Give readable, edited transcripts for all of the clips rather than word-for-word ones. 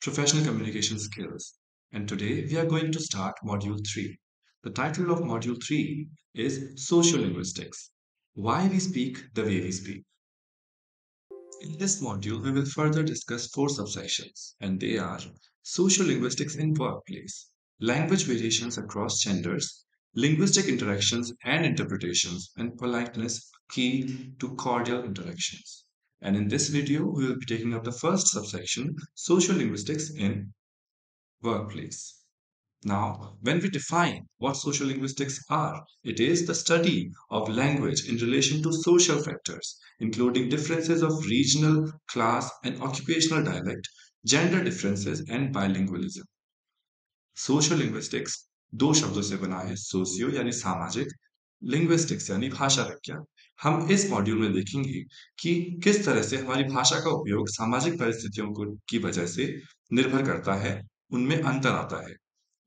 Professional Communication Skills. And today we are going to start Module 3. The title of Module 3 is Sociolinguistics. Why we speak the way we speak. In this module, we will further discuss four subsections, and they are Sociolinguistics in Workplace, Language Variations Across Genders, Linguistic Interactions and Interpretations, and Politeness Key to Cordial Interactions. And in this video, we will be taking up the first subsection, Sociolinguistics in Workplace. Now, when we define what sociolinguistics are, it is the study of language in relation to social factors, including differences of regional, class, and occupational dialect, gender differences, and bilingualism. Sociolinguistics दो शब्दों से बना है socio यानी सामाजिक linguistics यानी भाषा विज्ञान हम इस मॉड्यूल में देखेंगे कि किस तरह से हमारी भाषा का उपयोग सामाजिक परिस्थितियों की वजह से निर्भर करता है उनमें अंतर आता है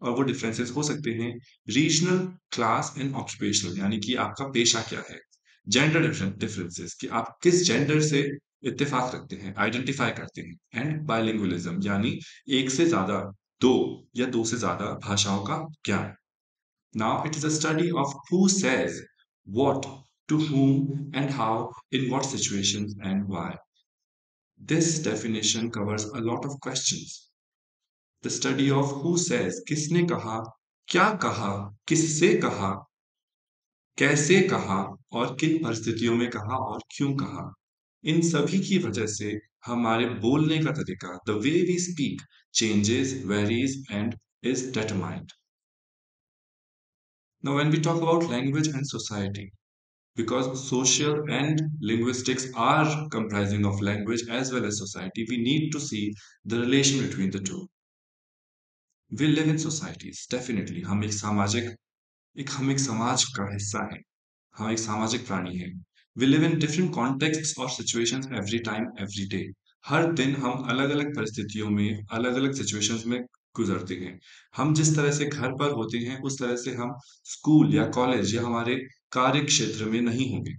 और वो डिफरेंसेस हो सकते हैं रीजनल क्लास एंड ऑक्यूपेशनल यानी कि आपका पेशा क्या है जेंडर डिफरेंसेस कि आप किस जेंडर से इत्तेफाक रखते हैं आइडेंटिफाई करते हैं एंड बाइलिंगुअलिज्म यानी एक से ज्यादा दो या दो से ज्यादा भाषाओं का ज्ञान now it is a study of who says what to whom and how in what situations and why this definition covers a lot of questions the study of who says किसने कहा क्या कहा किससे कहा कैसे कहा और किन परिस्थितियों में कहा और क्यों कहा इन सभी की वजह से हमारे बोलने का तरीका the way we speak changes varies and is determined. Now when we talk about language and society, because social and linguistics are comprising of language as well as society, we need to see the relation between the two. We live in societies, definitely. हम एक समाज का हिस्सा है हम एक सामाजिक प्राणी हैं we live in different context और situations every time every day हर दिन हम अलग अलग परिस्थितियों में अलग अलग सिचुएशंस में गुजरते हैं हम जिस तरह से घर पर होते हैं उस तरह से हम स्कूल या कॉलेज या हमारे कार्य क्षेत्र में नहीं होंगे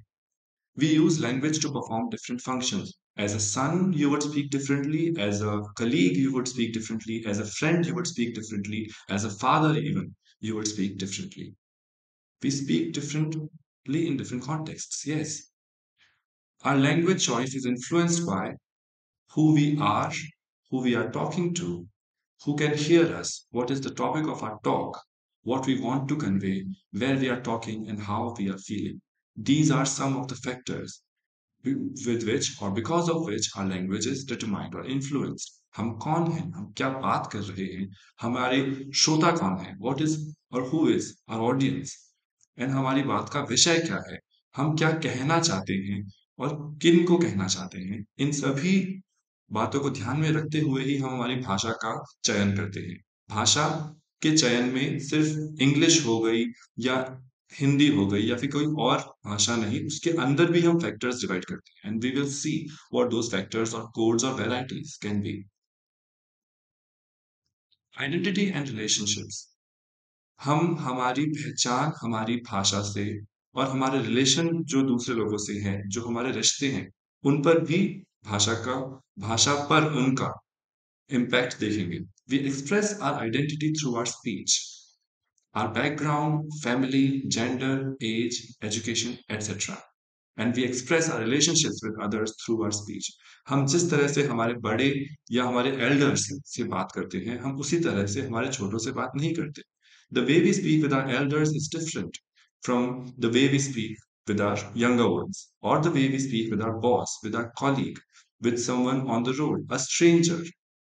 we use language to perform different functions. As a son, you would speak differently. As a colleague, you would speak differently. As a friend, you would speak differently. As a father, even, you would speak differently. We speak differently in different contexts, yes. Our language choice is influenced by who we are talking to, who can hear us, what is the topic of our talk, what we want to convey, where we are talking, and how we are feeling. These are some of the factors with which or because of which our language is determined or influenced. हम कौन हैं हम क्या बात कर रहे हैं हमारे श्रोता कौन है what is or who is our audience and हमारी बात का विषय क्या है हम क्या कहना चाहते हैं और किन को कहना चाहते हैं इन सभी बातों को ध्यान में रखते हुए ही हम हमारी भाषा का चयन करते हैं भाषा के चयन में सिर्फ इंग्लिश हो गई या हिंदी हो गई या फिर कोई और भाषा नहीं उसके अंदर भी हम फैक्टर्स डिवाइड करते हैं and we will see what those factors और कोड्स और varieties can be identity and relationships हम हमारी पहचान हमारी भाषा से और हमारे रिलेशन जो दूसरे लोगों से हैं जो हमारे रिश्ते हैं उन पर भी भाषा पर उनका इम्पैक्ट देखेंगे we express our identity through our speech our background, family, gender, age, education, etc. And we express our relationships with others through our speech. हम जिस तरह से हमारे बड़े या हमारे elders से बात करते हैं हम उसी तरह से हमारे छोटों से बात नहीं करते The way we speak with our elders is different from the way we speak with our younger ones or the way we speak with our boss, with our colleague, with someone on the road, a stranger,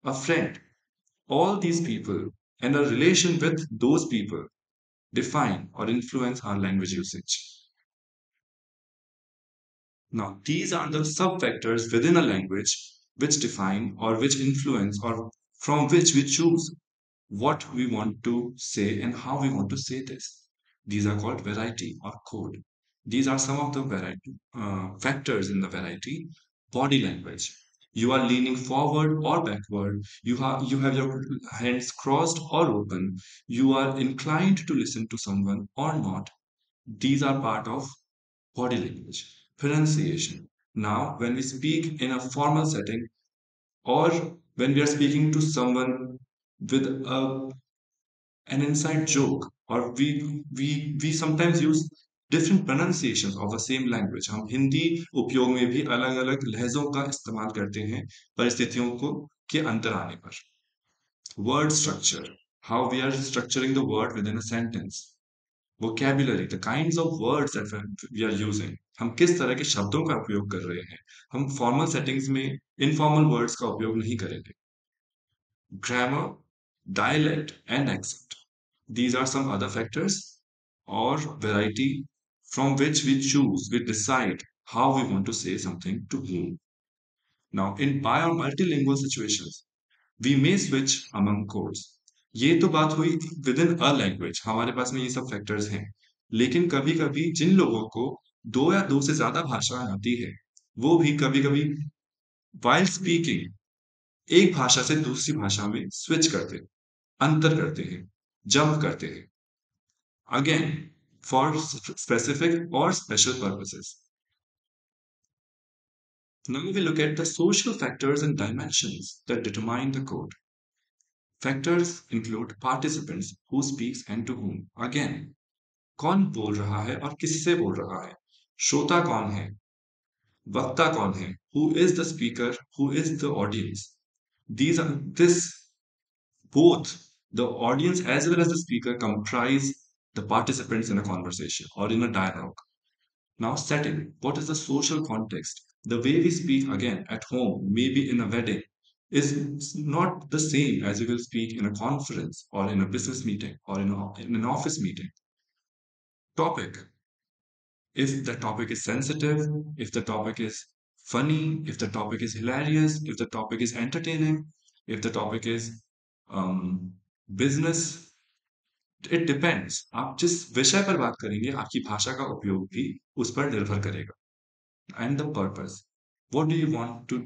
a friend. All these people and our relation with those people define or influence our language usage. Now, these are the sub-factors within a language which define or which influence or from which we choose what we want to say and how we want to say this. These are called variety or code. These are some of the variety factors in the variety. Body language. You are leaning forward or backward. You have your hands crossed or open. You are inclined to listen to someone or not. These are part of body language. Pronunciation. Now, when we speak in a formal setting or when we are speaking to someone with an inside joke, or we sometimes use different pronunciations of the same language. हम हिंदी उपयोग में भी अलग अलग लहजों का इस्तेमाल करते हैं परिस्थितियों को के अंतर आने पर. Word structure, how we are structuring the word within a sentence. Vocabulary, the kinds of words that we are using. हम किस तरह के शब्दों का उपयोग कर रहे हैं. हम फॉर्मल सेटिंग्स में इनफॉर्मल वर्ड्स का उपयोग नहीं करेंगे. Grammar, dialect, and accent. These are some other factors or variety from which we choose, we decide how we want to say something to whom. Now, in bi or multilingual situations, we may switch among codes. ये तो बात हुई with in a language, हमारे पास में ये सब factors हैं. लेकिन कभी कभी जिन लोगों को दो या दो से ज्यादा भाषाएं आती है, वो भी कभी कभी वाइल स्पीकिंग एक भाषा से दूसरी भाषा में स्विच करते हैं, अंतर करते हैं, जंप करते हैं. अगेन, फॉर स्पेसिफिक और special purposes. Now we look at the social factors and dimensions that determine the code. Factors include participants, who speaks and to whom. Again, कौन बोल रहा है और किससे बोल रहा है. श्रोता कौन है, वक्ता कौन है, who is the speaker, who is the audience. These are this both the audience as well as the speaker comprise the participants in a conversation or in a dialogue. Now, setting, what is the social context? The way we speak again at home, maybe in a wedding, is not the same as we will speak in a conference or in a business meeting or in an office meeting. Topic. If the topic is sensitive, if the topic is funny, if the topic is hilarious, if the topic is entertaining, if the topic is business, it depends. आप जिस विषय पर बात करेंगे, आपकी भाषा का उपयोग भी उस पर निर्भर करेगा. And the purpose, what do you want to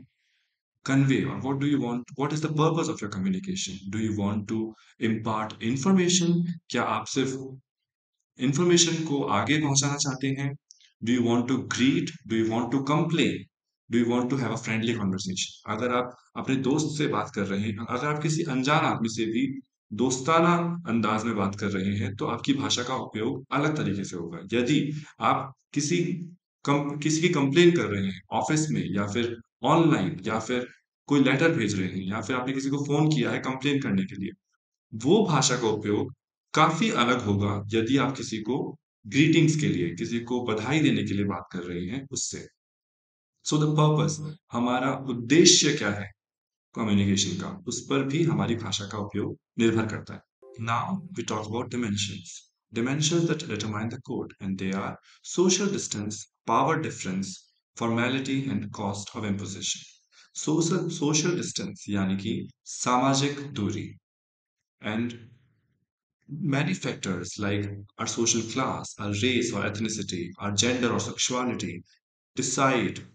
convey, or what is the purpose of your communication? Do you want to impart information? क्या आप सिर्फ इंफॉर्मेशन को आगे पहुंचाना चाहते हैं? Do you want to greet, do you want to complain, do you want to have a friendly conversation? अगर आप अपने दोस्त से बात कर रहे हैं, अगर आप किसी अनजान आदमी से भी दोस्ताना अंदाज में बात कर रहे हैं, तो आपकी भाषा का उपयोग अलग तरीके से होगा. यदि आप किसी की कंप्लेन कर रहे हैं ऑफिस में, या फिर ऑनलाइन, या फिर कोई लेटर भेज रहे हैं, या फिर आपने किसी को फोन किया है कंप्लेन करने के लिए, वो भाषा का उपयोग काफी अलग होगा यदि आप किसी को ग्रीटिंग्स के लिए, किसी को बधाई देने के लिए बात कर रहे हैं उससे. सो द पर्पस, हमारा उद्देश्य क्या है कम्युनिकेशन का, उस पर भी हमारी भाषा का उपयोग निर्भर करता है. Now we talk about dimensions that determine the code, and they are social distance, power difference, formality, and cost of imposition. Social distance यानी कि सामाजिक दूरी, and many factors like our social class, our race or ethnicity, our gender or sexuality decide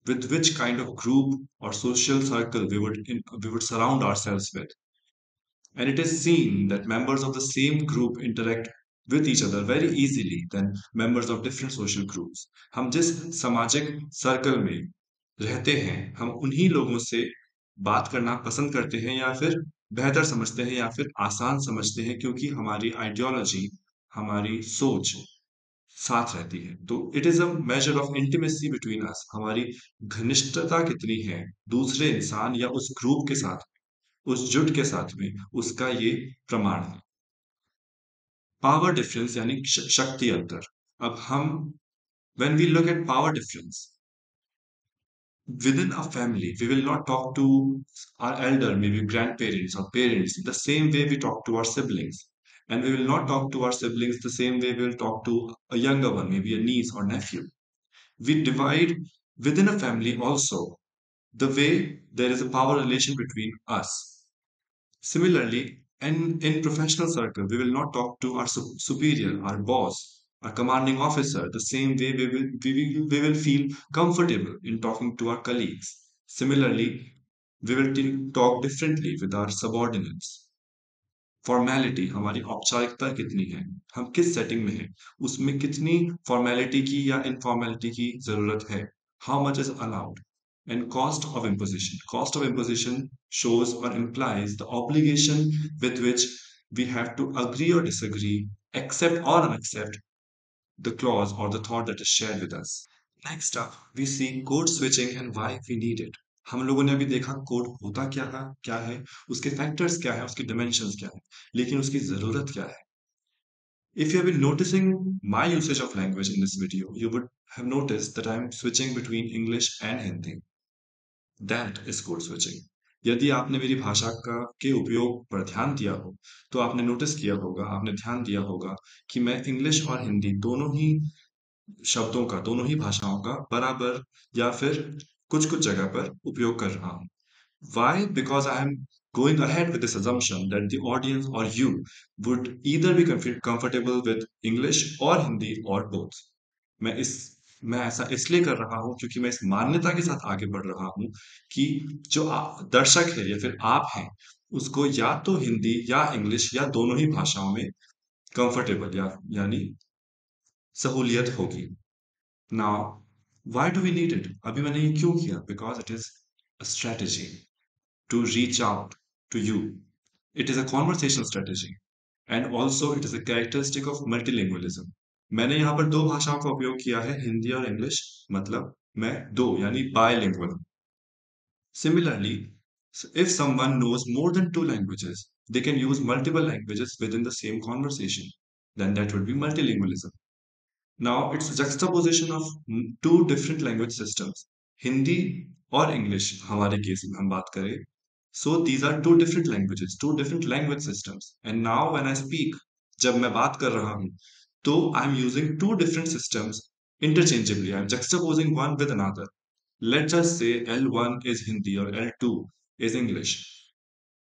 with which kind of group or social circle we would surround ourselves with. And it is seen that members of the same group interact with each other very easily than members of different social groups. हम जिस सामाजिक circle में रहते हैं, हम उन्हीं लोगों से बात करना पसंद करते हैं, या फिर बेहतर समझते हैं, या फिर आसान समझते हैं, क्योंकि हमारी आइडियोलॉजी, हमारी सोच साथ रहती है. तो it is a measure of intimacy between us. हमारी घनिष्ठता कितनी है दूसरे इंसान या उस ग्रुप के साथ, उस जुट के साथ में, उसका ये प्रमाण है. पावर डिफरेंस यानी शक्ति अंतर. अब हम when we look at power difference within a family, we will not talk to our elder, maybe grandparents or parents, the same way we talk to our siblings. And we will not talk to our siblings the same way we will talk to a younger one, maybe a niece or nephew. We divide within a family also the way there is a power relation between us. Similarly, in professional circle, we will not talk to our superior, our boss, our commanding officer the same way we will feel comfortable in talking to our colleagues. Similarly, we will talk differently with our subordinates. Formality, हमारी औपचारिकता कितनी है, हम किस setting में हैं, उसमें कितनी फॉर्मेलिटी की या इनफॉर्मेलिटी की जरूरत है, how much is allowed. And cost of imposition. Cost of imposition shows or implies the obligation with which we have to agree or disagree, accept or unaccept the clause or the thought that is shared with us. Next up, we see code switching and why we need it. हम लोगों ने अभी देखा code होता क्या है, उसके factors क्या है, उसकी dimensions क्या है, लेकिन उसकी जरूरत क्या है. If you have been noticing my usage of language in this video, you would have noticed that I am switching between English and Hindi. That is code switching. यदि आपने मेरी भाषा का के उपयोग पर ध्यान दिया हो, तो आपने नोटिस किया होगा, आपने ध्यान दिया होगा कि मैं इंग्लिश और हिंदी दोनों ही शब्दों का, दोनों ही भाषाओं का बराबर या फिर कुछ-कुछ जगह पर उपयोग कर रहा हूँ. Why? Because I am going ahead with this assumption that the audience or you would either be comfortable with English or Hindi or both. मैं इस मैं ऐसा इसलिए कर रहा हूं क्योंकि मैं इस मान्यता के साथ आगे बढ़ रहा हूं कि जो दर्शक है या फिर आप हैं उसको या तो हिंदी या इंग्लिश या दोनों ही भाषाओं में कंफर्टेबल या यानी सहूलियत होगी. Now, why do we need it? अभी मैंने ये क्यों किया? Because it is a strategy to reach out to you. It is a conversational strategy and also it is a characteristic of multilingualism. मैंने यहाँ पर दो भाषाओं का उपयोग किया है हिंदी और इंग्लिश मतलब मैं दो यानी bilingual. Similarly, if someone knows more than two languages, they can use multiple languages within the same conversation. Then that would be multilingualism. Now it's a juxtaposition of two different language systems. Hindi और English हमारे case में हम बात करें. So these are two different languages, two different language systems. And now when I speak, जब मैं बात कर रहा हूँ, तो I'm using two different systems interchangeably. I'm juxtaposing one with another. Let's just say L1 is Hindi or L2 is English.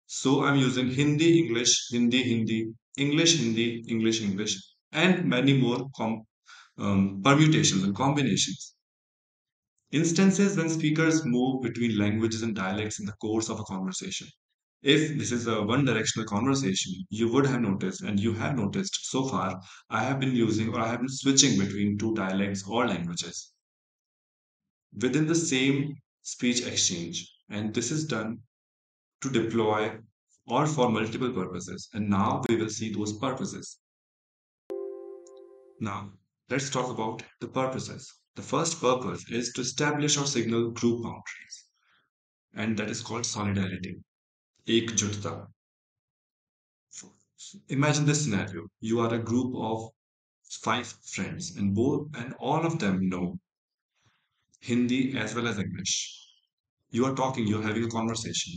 So I'm using Hindi, English, Hindi, Hindi, English, Hindi, English, English, and many more permutations and combinations. Instances when speakers move between languages and dialects in the course of a conversation. If this is a one directional conversation, you would have noticed, and you have noticed so far, I have been using or I have been switching between two dialects or languages within the same speech exchange. And this is done to deploy or for multiple purposes. And now we will see those purposes. Now, let's talk about the purposes. The first purpose is to establish or signal group boundaries, and that is called solidarity. Ekjutta. Imagine this scenario. You are a group of five friends, and all of them know Hindi as well as English. You are talking, you're having a conversation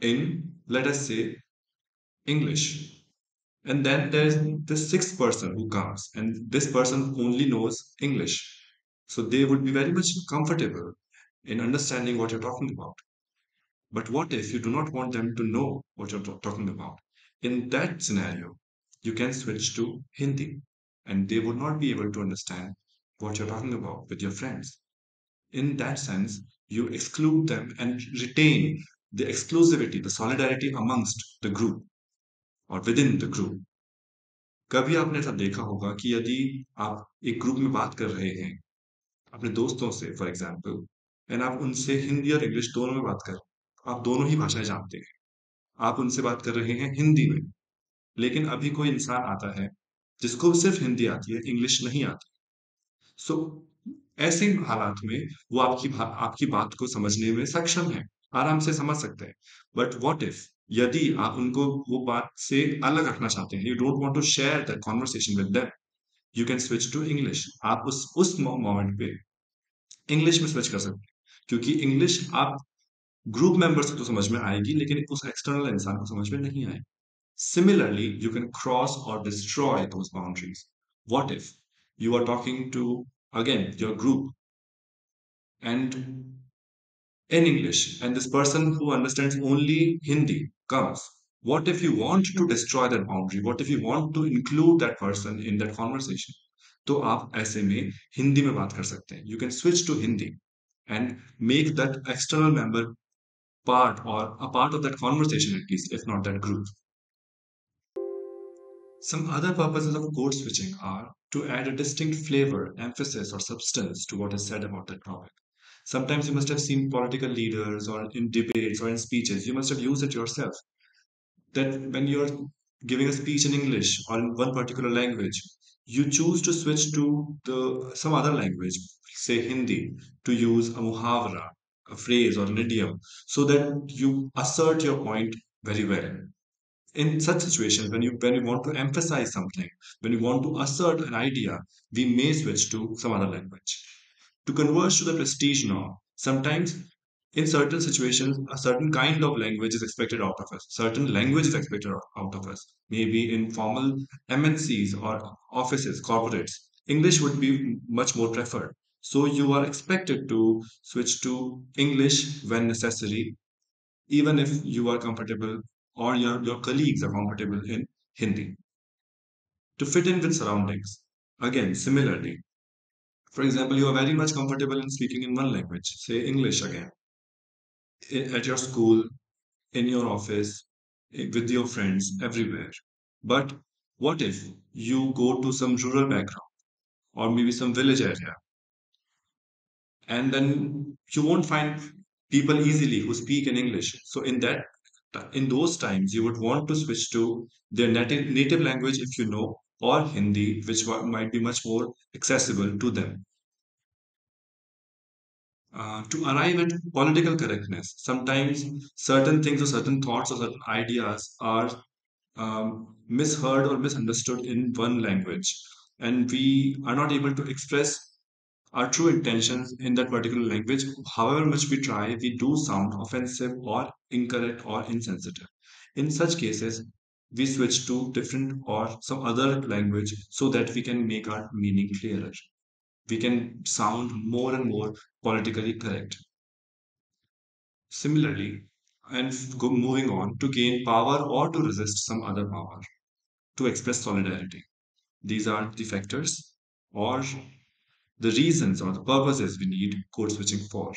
in, let us say, English. And then there's this sixth person who comes, and this person only knows English. So they would be very much comfortable in understanding what you're talking about. But what if you do not want them to know what you're talking about? In that scenario, you can switch to Hindi, and they would not be able to understand what you're talking about with your friends. In that sense, you exclude them and retain the exclusivity, the solidarity amongst the group or within the group. कभी आपने ऐसा देखा होगा कि यदि आप एक group में बात कर रहे हैं अपने दोस्तों से फॉर एग्जांपल एंड आप उनसे हिंदी और इंग्लिश दोनों में बात कर आप दोनों ही भाषाएं जानते हैं आप उनसे बात कर रहे हैं हिंदी में लेकिन अभी कोई इंसान आता है जिसको सिर्फ हिंदी आती है इंग्लिश नहीं आती सो ऐसे हालात में वो आपकी बात को समझने में सक्षम है आराम से समझ सकते हैं बट व्हाट इफ यदि आप उनको वो बात से अलग रखना चाहते हैं you don't want to share that conversation with them you can switch to English आप उस मोमेंट पे इंग्लिश में स्विच कर सकते हैं क्योंकि इंग्लिश आप ग्रुप मेंबर से तो समझ में आएगी लेकिन उस एक्सटर्नल इंसान को समझ में नहीं आएगी सिमिलरली यू कैन क्रॉस और destroy those boundaries what if you are talking to again your group and in English, and this person who understands only Hindi comes. What if you want to destroy that boundary? What if you want to include that person in that conversation? तो आप ऐसे में हिंदी में बात कर सकते हैं. You can switch to Hindi and make that external member part or a part of that conversation at least, if not that group. Some other purposes of code switching are to add a distinct flavor, emphasis, or substance to what is said about that topic. Sometimes you must have seen political leaders or in debates or in speeches, you must have used it yourself. That when you're giving a speech in English or in one particular language, you choose to switch to the some other language, say Hindi, to use a muhavara, a phrase or an idiom, so that you assert your point very well. In such situations, when you want to emphasize something, when you want to assert an idea, we may switch to some other language. To converge to the prestige norm, sometimes in certain situations, a certain kind of language is expected out of us. Certain language is expected out of us. Maybe in formal MNCs or offices, corporates, English would be much more preferred. So you are expected to switch to English when necessary, even if you are comfortable or your colleagues are comfortable in Hindi, to fit in with surroundings. Again, similarly, for example, you are very much comfortable in speaking in one language, say English again, at your school, in your office, with your friends, everywhere. But what if you go to some rural background or maybe some village area, and then you won't find people easily who speak in English. So in those times, you would want to switch to their native language if you know, or Hindi, which might be much more accessible to them. To arrive at political correctness, sometimes certain things or certain thoughts or certain ideas are misheard or misunderstood in one language, and we are not able to express our true intentions in that particular language. However much we try, we do sound offensive or incorrect or insensitive. In such cases, we switch to different or some other language so that we can make our meaning clearer. We can sound more and more politically correct. Similarly, and moving on to gain power or to resist some other power, to express solidarity. These are the factors or the reasons or the purposes we need code switching for.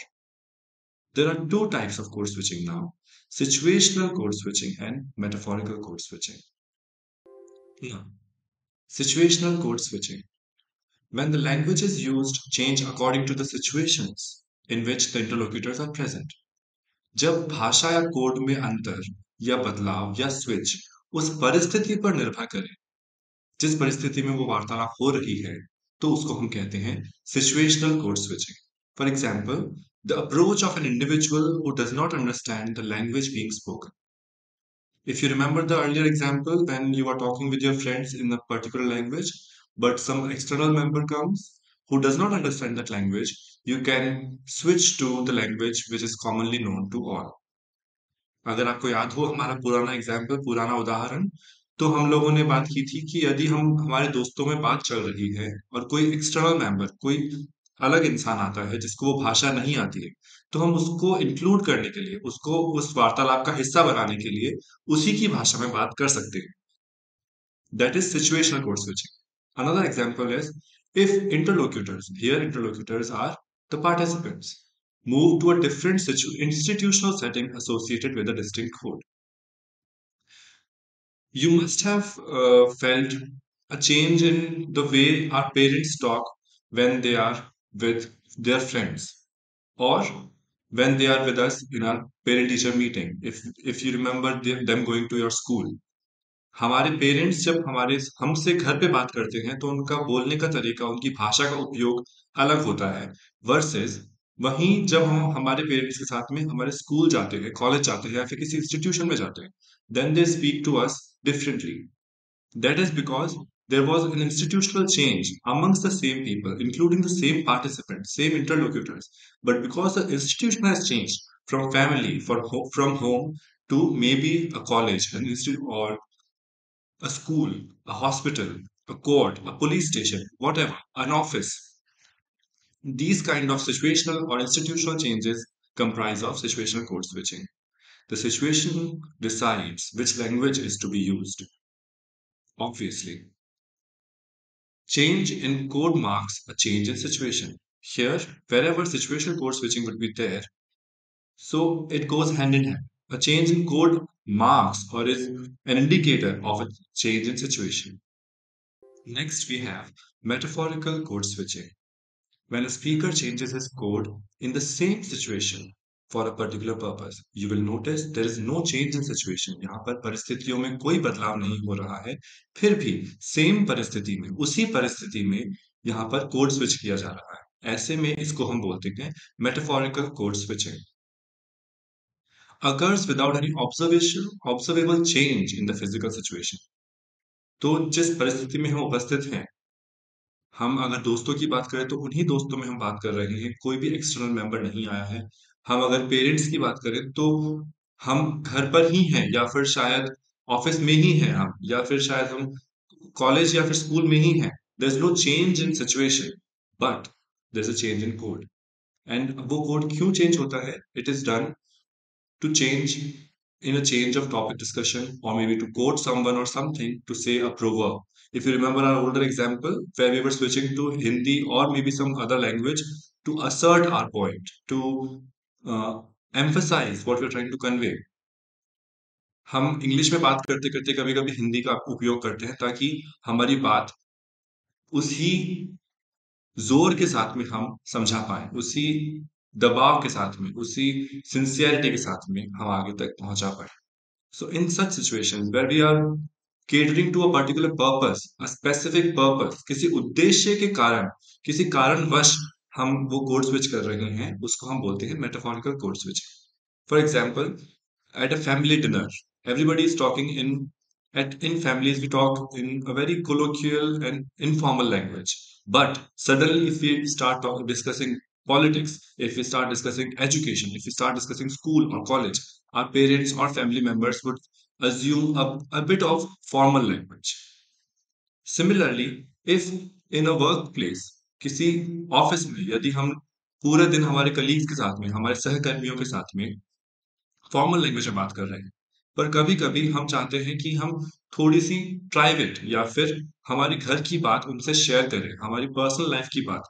There are two types of code switching now: situational code switching and metaphorical code switching. Now, situational code switching. When the languages used change according to the situations in which the interlocutors are present. जब भाषा या code में अंतर या बदलाव या switch उस परिस्थिति पर निर्भर करे, जिस परिस्थिति में वो वार्तालाप हो रही है, तो उसको हम कहते हैं situational code switching. For example, the approach of an individual who does not understand the language being spoken. If you remember the earlier example, when you are talking with your friends in a particular language, but some external member comes who does not understand that language, you can switch to the language which is commonly known to all. अगर आपको याद हो हमारा पुराना example, पुराना उदाहरण, तो हम लोगों ने बात की थी कि यदि हम हमारे दोस्तों में बात चल रही है और कोई एक्सटर्नल मेंबर, कोई अलग इंसान आता है जिसको वो भाषा नहीं आती है, तो हम उसको इंक्लूड करने के लिए, उसको उस वार्तालाप का हिस्सा बनाने के लिए उसी की भाषा में बात कर सकते हैं. That is situational code switching. Another example is if interlocutors, here interlocutors are the participants, move to a different institutional setting associated with a distinct code. You must have felt a change in the way our parents talk when they are with their friends or when they are with us in our parent teacher meeting. If you remember them going to your school, हमारे parents जब हमारे हमसे घर पे बात करते हैं तो उनका बोलने का तरीका, उनकी भाषा का उपयोग अलग होता है वर्सेस वहीं जब हम हमारे पेरेंट्स के साथ में हमारे स्कूल जाते हैं, कॉलेज जाते हैं या फिर किसी इंस्टीट्यूशन में जाते हैं, then they speak to us differently. That is because there was an institutional change amongst the same people, including the same participants, same interlocutors. But because the institution has changed from family, from home to maybe a college, an institute, or a school, a hospital, a court, a police station, whatever, an office. These kind of situational or institutional changes comprise of situational code switching. The situation decides which language is to be used. Obviously, change in code marks a change in situation. Here, wherever situational code switching would be there, so it goes hand in hand. A change in code marks or is an indicator of a change in situation. Next, we have metaphorical code switching. When a speaker changes his code in the same situation for a particular purpose, you will notice there is no change in situation. यहाँ पर परिस्थितियों में कोई बदलाव नहीं हो रहा है, फिर भी सेम परिस्थिति में, उसी परिस्थिति में यहाँ पर कोड स्विच किया जा रहा है। ऐसे में इसको हम बोलते हैं metaphorical code switching. Occurs without any observable change in the physical situation. तो जिस परिस्थिति में हम उपस्थित हैं, हम अगर दोस्तों की बात करें तो उन्हीं दोस्तों में हम बात कर रहे हैं, कोई भी एक्सटर्नल मेंबर नहीं आया है। हम अगर पेरेंट्स की बात करें तो हम घर पर ही हैं या फिर शायद ऑफिस में ही हैं हम, या फिर शायद हम कॉलेज या फिर स्कूल में ही हैं। There is no change in situation, but there is a change in code. And वो कोड क्यों चेंज होता है? It is done to change in a change of topic discussion, or maybe to quote someone or something, to say a proverb. If you remember our older example where we were switching to Hindi or maybe some other language to assert our point, to emphasize what we're trying to convey. हम English में बात करते करते कभी कभी हिंदी का उपयोग करते हैं ताकि हमारी बात उसी जोर के साथ में हम समझा पाए, उसी दबाव के साथ में, उसी सिंसियरिटी के साथ में हम आगे तक पहुंचा पाए। So in such situations where we are catering to a particular purpose, a specific purpose, किसी उद्देश्य के कारण, किसी कारणवश हम वो कोड स्विच कर रहे हैं, उसको हम बोलते हैं metaphorical code switch. For example, at a family dinner, everybody is talking in families we talk in a very colloquial and informal language. But suddenly, if we start discussing politics, if we start discussing education, if we start discussing school or college, our parents or family members would assume a bit of formal language. Similarly, if in a workplace, किसी office में यदि हम पूरे दिन हमारे colleagues के साथ में, हमारे सहकर्मियों के साथ में फॉर्मल लैंग्वेज में बात कर रहे हैं, पर कभी कभी हम चाहते हैं कि हम थोड़ी सी प्राइवेट या फिर हमारी घर की बात उनसे शेयर करें, हमारी पर्सनल लाइफ की बात,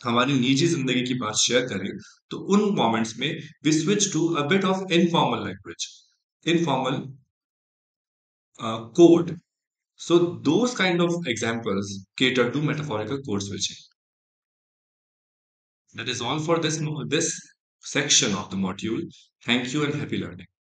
हमारी निजी जिंदगी की बात शेयर करें, तो उन मोमेंट्स में we switch to a bit of informal language, informal code. So those kind of examples cater to metaphorical code switching. That is all for this section of the module. Thank you and happy learning.